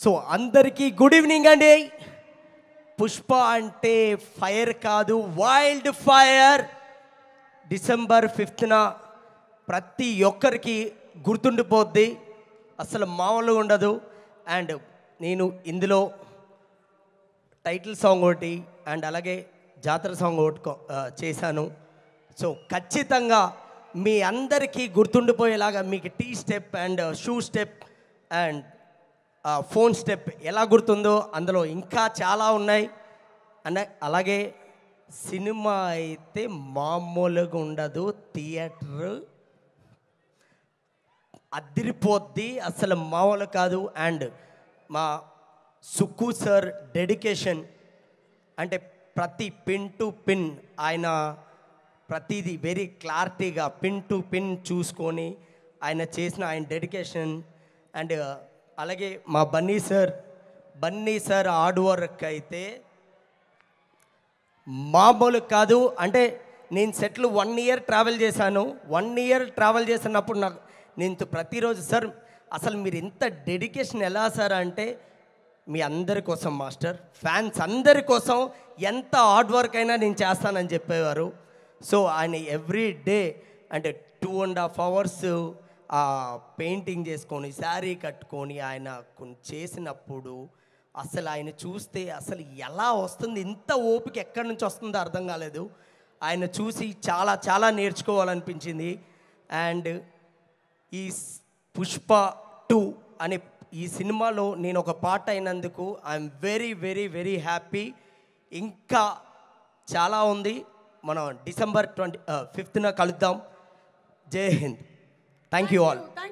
So అందరికీ good evening అండి. పుష్ప అంటే ఫైర్ కాదు, వైల్డ్ ఫైర్. డిసెంబర్ 5న ప్రతి ఒక్కరికి గుర్తుండిపోద్ది, అసలు మామూలుగా ఉండదు. అండ్ నేను ఇందులో టైటిల్ సాంగ్ ఒకటి అండ్ అలాగే జాతర సాంగ్ ఒకటి చేశాను. సో ఖచ్చితంగా మీ అందరికీ గుర్తుండిపోయేలాగా మీకు tea step and shoe step and phone step ఎలా గుర్తుందో అందులో ఇంకా చాలా ఉన్నాయి. అండ్ అలాగే సినిమా అయితే మామూలుగా ఉండదు, థియేటర్ అదిరిపోద్ది, అసలు మామూలు కాదు. అండ్ మా సుక్కు సార్ డెడికేషన్ అంటే ప్రతి పిన్ టు పిన్ ఆయన ప్రతిదీ వెరీ క్లారిటీగా పిన్ టు పిన్ చూసుకొని ఆయన చేసిన ఆయన డెడికేషన్. అండ్ అలాగే మా బన్నీ సార్ హార్డ్ వర్క్ అయితే మామూలు కాదు. అంటే నేను సెట్లు 1 ఇయర్ ట్రావెల్ చేశాను. 1 ఇయర్ ట్రావెల్ చేసినప్పుడు నాకు నేను ప్రతిరోజు సార్ అసలు మీరు ఇంత డెడికేషన్ ఎలా సార్ అంటే, మీ అందరి కోసం మాస్టర్, ఫ్యాన్స్ అందరి కోసం ఎంత హార్డ్ వర్క్ అయినా నేను చేస్తానని చెప్పేవారు. సో ఆయన ఎవ్రీ డే అంటే 2.5 hours పెయింటింగ్ చేసుకొని శారీ కట్టుకొని ఆయన చేసినప్పుడు అసలు ఆయన చూస్తే అసలు ఎలా వస్తుంది, ఇంత ఓపిక ఎక్కడి నుంచి వస్తుందో అర్థం కాలేదు. ఆయన చూసి చాలా చాలా నేర్చుకోవాలనిపించింది. అండ్ ఈ పుష్ప 2 అనే ఈ సినిమాలో నేను ఒక పార్ట్ అయినందుకు I'm very very very happy. ఇంకా చాలా ఉంది. మనం డిసెంబర్ 5న కలుద్దాం. జై హింద్. Thank you all.